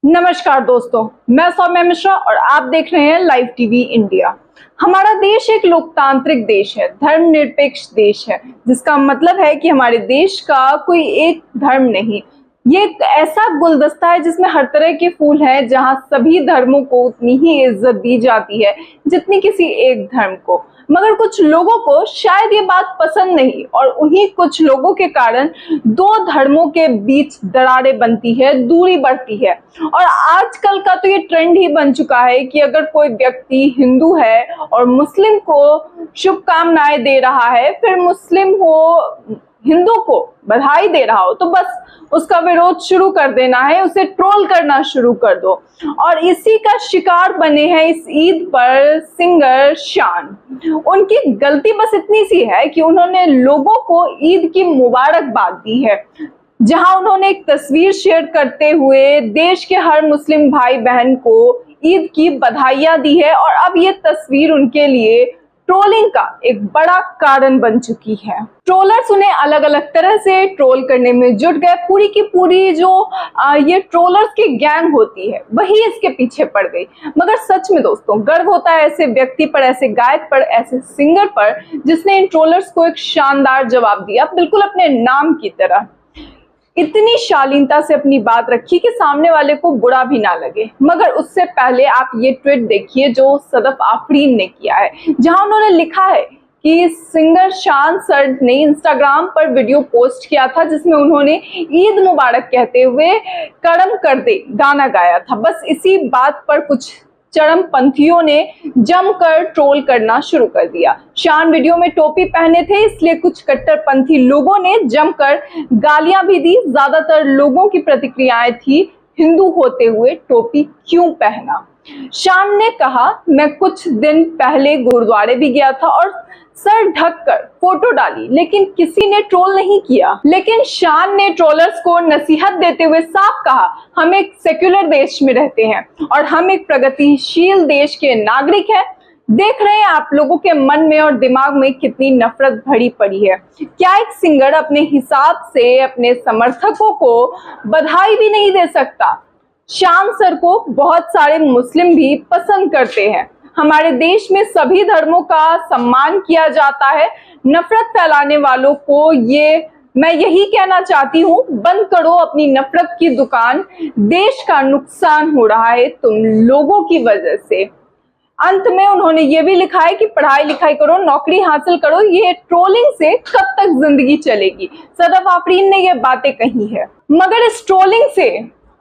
नमस्कार दोस्तों, मैं सौम्या मिश्रा और आप देख रहे हैं लाइव टीवी इंडिया। हमारा देश एक लोकतांत्रिक देश है, धर्मनिरपेक्ष देश है, जिसका मतलब है कि हमारे देश का कोई एक धर्म नहीं। ये एक ऐसा गुलदस्ता है जिसमें हर तरह के फूल हैं, जहां सभी धर्मों को उतनी ही इज्जत दी जाती है जितनी किसी एक धर्म को। मगर कुछ लोगों को शायद ये बात पसंद नहीं और उन्हीं कुछ लोगों के कारण दो धर्मों के बीच दरारें बनती है, दूरी बढ़ती है। और आजकल का तो ये ट्रेंड ही बन चुका है कि अगर कोई व्यक्ति हिंदू है और मुस्लिम को शुभकामनाएं दे रहा है, फिर मुस्लिम हो हिंदू को बधाई दे रहा हो, तो बस उसका विरोध शुरू कर देना है, उसे ट्रोल करना शुरू कर दो। और इसी का शिकार बने हैं इस ईद पर सिंगर शान। उनकी गलती बस इतनी सी है कि उन्होंने लोगों को ईद की मुबारकबाद दी है, जहां उन्होंने एक तस्वीर शेयर करते हुए देश के हर मुस्लिम भाई बहन को ईद की बधाइयां दी है। और अब ये तस्वीर उनके लिए ट्रोलिंग का एक बड़ा कारण बन चुकी है। ट्रोलर्स उन्हें अलग अलग तरह से ट्रोल करने में जुट गए। पूरी की पूरी जो ये ट्रोलर्स की गैंग होती है, वही इसके पीछे पड़ गई। मगर सच में दोस्तों, गर्व होता है ऐसे व्यक्ति पर, ऐसे गायक पर, ऐसे सिंगर पर, जिसने इन ट्रोलर्स को एक शानदार जवाब दिया, बिल्कुल अपने नाम की तरह। इतनी शालीनता से अपनी बात रखी कि सामने वाले को बुरा भी ना लगे। मगर उससे पहले आप ये ट्वीट देखिए जो सदफ आफरीन ने किया है, जहां उन्होंने लिखा है कि सिंगर शान सर ने इंस्टाग्राम पर वीडियो पोस्ट किया था, जिसमें उन्होंने ईद मुबारक कहते हुए करम कर दे गाना गाया था। बस इसी बात पर कुछ चरमपंथियों ने जमकर ट्रोल करना शुरू कर दिया। शान वीडियो में टोपी पहने थे, इसलिए कुछ कट्टरपंथी लोगों ने जमकर गालियां भी दी। ज्यादातर लोगों की प्रतिक्रियाएं थी, हिंदू होते हुए टोपी क्यों पहना। शान ने कहा, मैं कुछ दिन पहले गुरुद्वारे भी गया था और सर ढककर फोटो डाली, लेकिन किसी ने ट्रोल नहीं किया। लेकिन शान ने ट्रोलर्स को नसीहत देते हुए साफ कहा, हम एक सेक्युलर देश में रहते हैं और हम एक प्रगतिशील देश के नागरिक हैं। देख रहे हैं आप लोगों के मन में और दिमाग में कितनी नफरत भरी पड़ी है। क्या एक सिंगर अपने हिसाब से अपने समर्थकों को बधाई भी नहीं दे सकता? शान सर को बहुत सारे मुस्लिम भी पसंद करते हैं। हमारे देश में सभी धर्मों का सम्मान किया जाता है। नफरत फैलाने वालों को मैं यही कहना चाहती हूँ, बंद करो अपनी नफरत की दुकान। देश का नुकसान हो रहा है तुम लोगों की वजह से। अंत में उन्होंने ये भी लिखा है कि पढ़ाई लिखाई करो, नौकरी हासिल करो, ये ट्रोलिंग से कब तक जिंदगी चलेगी। सदफ आफरीन ने ये बातें कही है। मगर इस ट्रोलिंग से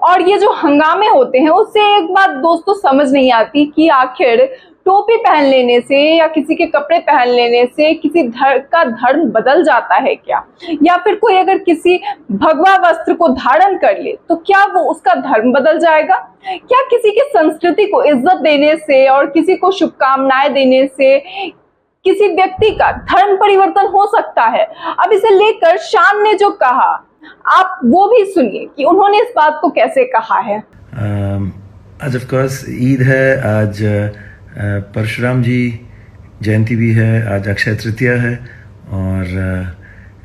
और ये जो हंगामे होते हैं, उससे एक बात दोस्तों समझ नहीं आती कि आखिर टोपी पहन लेने से या किसी के कपड़े पहन लेने से किसी का धर्म बदल जाता है क्या? या फिर कोई अगर किसी भगवा वस्त्र को धारण कर ले तो क्या वो उसका धर्म बदल जाएगा? क्या किसी की संस्कृति को इज्जत देने से और किसी को शुभकामनाएं देने से किसी व्यक्ति का धर्म परिवर्तन हो सकता है? अब इसे लेकर शान ने जो कहा, आप वो भी सुनिए कि उन्होंने इस बात को कैसे कहा है। आज ऑफ कोर्स ईद है, आज परशुराम जी जयंती भी है, आज अक्षय तृतीया है और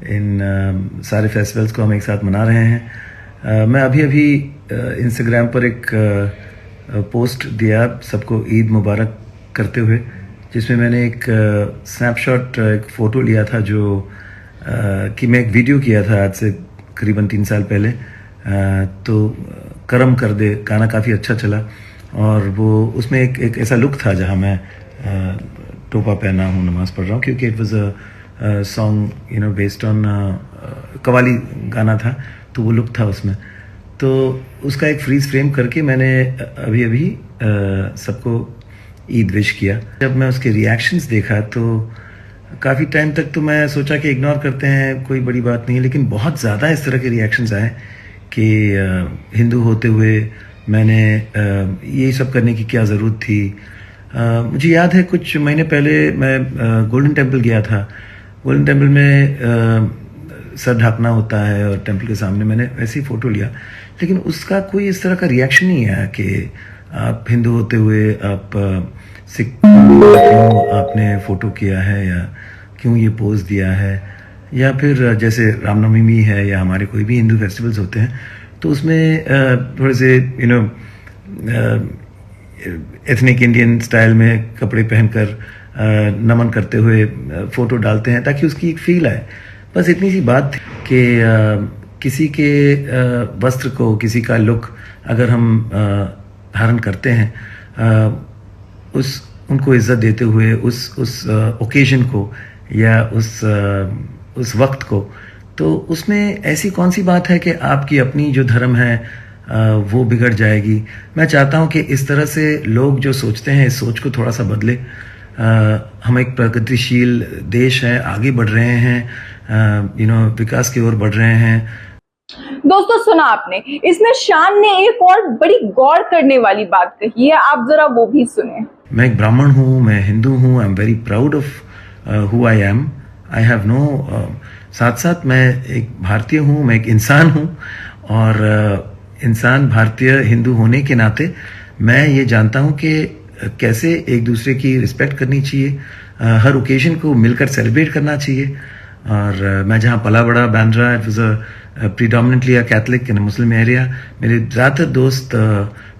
इन सारे फेस्टिवल्स को हम एक साथ मना रहे हैं। मैं अभी इंस्टाग्राम पर एक पोस्ट दिया सबको ईद मुबारक करते हुए, जिसमें मैंने एक स्नैपशॉट एक फ़ोटो लिया था जो कि मैं एक वीडियो किया था आज से करीबन 3 साल पहले। तो करम कर दे गाना काफ़ी अच्छा चला और वो उसमें एक ऐसा लुक था जहाँ मैं टोपा पहना हूँ, नमाज पढ़ रहा हूँ, क्योंकि it was a song based on qawwali गाना था, तो वो लुक था उसमें। तो उसका एक फ्रीज फ्रेम करके मैंने अभी सबको ईद विश किया। जब मैं उसके रिएक्शंस देखा तो काफ़ी टाइम तक तो मैं सोचा कि इग्नोर करते हैं, कोई बड़ी बात नहीं है, लेकिन बहुत ज़्यादा इस तरह के रिएक्शंस आए कि हिंदू होते हुए मैंने ये सब करने की क्या ज़रूरत थी। मुझे याद है कुछ महीने पहले मैं गोल्डन टेम्पल गया था। गोल्डन टेम्पल में सर ढकना होता है और टेम्पल के सामने मैंने ऐसी फ़ोटो लिया, लेकिन उसका कोई इस तरह का रिएक्शन नहीं आया कि आप हिंदू होते हुए आप सिख क्यों आपने फ़ोटो किया है या क्यों ये पोज दिया है, या फिर जैसे रामनवमी है या हमारे कोई भी हिंदू फेस्टिवल्स होते हैं तो उसमें थोड़े से एथनिक इंडियन स्टाइल में कपड़े पहनकर नमन करते हुए फोटो डालते हैं ताकि उसकी एक फील आए। बस इतनी सी बात थी कि किसी के वस्त्र को, किसी का लुक अगर हम धारण करते हैं, उनको इज्जत देते हुए उस ओकेजन को या उस वक्त को, तो उसमें ऐसी कौन सी बात है कि आपकी अपनी जो धर्म है वो बिगड़ जाएगी। मैं चाहता हूं कि इस तरह से लोग जो सोचते हैं इस सोच को थोड़ा सा बदले। हम एक प्रगतिशील देश है, आगे बढ़ रहे हैं, विकास की ओर बढ़ रहे हैं। दोस्तों सुना आपने, इसमें शान ने एक और बड़ी गौर करने वाली बात कही है, आप जरा वो भी सुने। मैं एक ब्राह्मण हूँ, मैं हिंदू हूँ, I am very proud of who I am. I have no, साथ साथ मैं एक भारतीय हूँ, मैं एक इंसान हूँ, और इंसान भारतीय हिंदू होने के नाते मैं ये जानता हूँ कि कैसे एक दूसरे की रिस्पेक्ट करनी चाहिए, हर ओकेजन को मिलकर सेलिब्रेट करना चाहिए। और मैं जहाँ पला बड़ा, Bandra, it was a predominantly a Catholic in Muslim area. मेरे ज़्यादातर दोस्त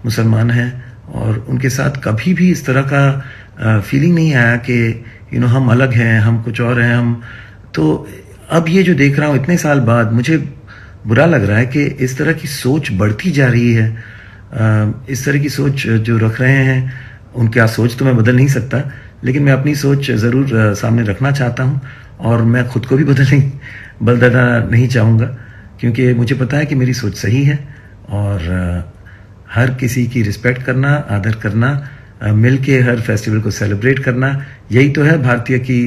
मुसलमान हैं और उनके साथ कभी भी इस तरह का फीलिंग नहीं आया कि हम अलग हैं, हम कुछ और हैं। हम तो अब ये जो देख रहा हूँ इतने साल बाद, मुझे बुरा लग रहा है कि इस तरह की सोच बढ़ती जा रही है। इस तरह की सोच जो रख रहे हैं, उनकी सोच तो मैं बदल नहीं सकता, लेकिन मैं अपनी सोच ज़रूर सामने रखना चाहता हूँ, और मैं खुद को भी बदलना नहीं चाहूँगा, क्योंकि मुझे पता है कि मेरी सोच सही है। और हर किसी की रिस्पेक्ट करना, आदर करना, मिल के हर फेस्टिवल को सेलिब्रेट करना, यही तो है भारतीय की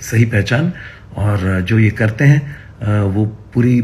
सही पहचान। और जो ये करते हैं वो पूरी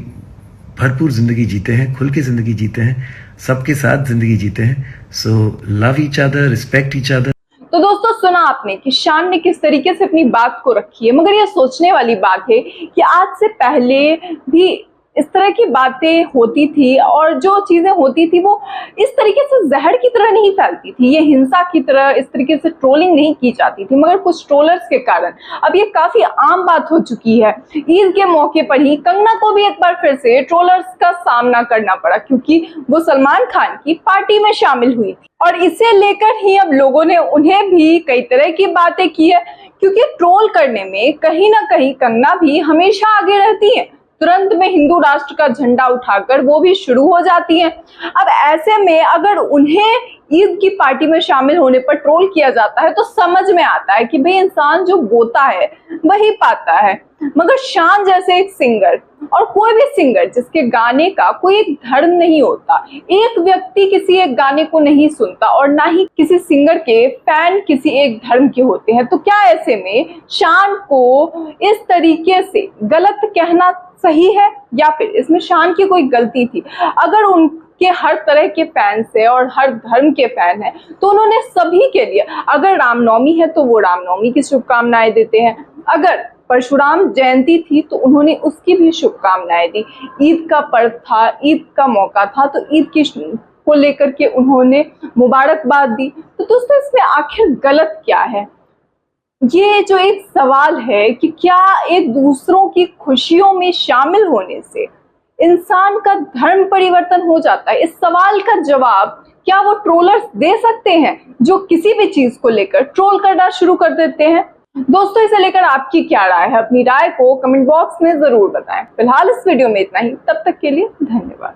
भरपूर जिंदगी जीते हैं, खुल के जिंदगी जीते हैं, सबके साथ जिंदगी जीते हैं। So love each other, respect each other. तो दोस्तों सुना आपने कि शान ने किस तरीके से अपनी बात को रखी है, मगर यह सोचने वाली बात है कि आज से पहले भी इस तरह की बातें होती थी, और जो चीजें होती थी वो इस तरीके से जहर की तरह नहीं फैलती थी, ये हिंसा की तरह इस तरीके से ट्रोलिंग नहीं की जाती थी। मगर कुछ ट्रोलर्स के कारण अब ये काफी आम बात हो चुकी है। ईद के मौके पर ही कंगना को भी एक बार फिर से ट्रोलर्स का सामना करना पड़ा, क्योंकि वो सलमान खान की पार्टी में शामिल हुई थी, और इसे लेकर ही अब लोगों ने उन्हें भी कई तरह की बातें की है। क्योंकि ट्रोल करने में कहीं ना कहीं कंगना भी हमेशा आगे रहती है, तुरंत में हिंदू राष्ट्र का झंडा उठाकर वो भी शुरू हो जाती है। अब ऐसे में अगर उन्हें ईद की पार्टी में शामिल होने पर ट्रोल किया जाता है तो समझ में आता है कि भाई इंसान जो बोता है वही पाता है। मगर शान जैसे एक सिंगर, और कोई भी सिंगर जिसके गाने का कोई एक धर्म नहीं होता, एक व्यक्ति किसी एक गाने को नहीं सुनता, और ना ही किसी सिंगर के फैन किसी एक धर्म के होते हैं, तो क्या ऐसे में शान को इस तरीके से गलत कहना सही है, या फिर इसमें शान की कोई गलती थी? अगर उनके हर तरह के फैंस है और हर धर्म के फैन है, तो उन्होंने सभी के लिए, अगर रामनवमी है तो वो रामनवमी की शुभकामनाएं देते हैं, अगर परशुराम जयंती थी तो उन्होंने उसकी भी शुभकामनाएं दी, ईद का पर्व था, ईद का मौका था तो ईद की को लेकर के उन्होंने मुबारकबाद दी। तो दोस्तों इसमें आखिर गलत क्या है? ये जो एक सवाल है कि क्या एक दूसरों की खुशियों में शामिल होने से इंसान का धर्म परिवर्तन हो जाता है, इस सवाल का जवाब क्या वो ट्रोलर्स दे सकते हैं जो किसी भी चीज को लेकर ट्रोल करना शुरू कर देते हैं? दोस्तों इसे लेकर आपकी क्या राय है? अपनी राय को कमेंट बॉक्स में जरूर बताएं। फिलहाल इस वीडियो में इतना ही, तब तक के लिए धन्यवाद।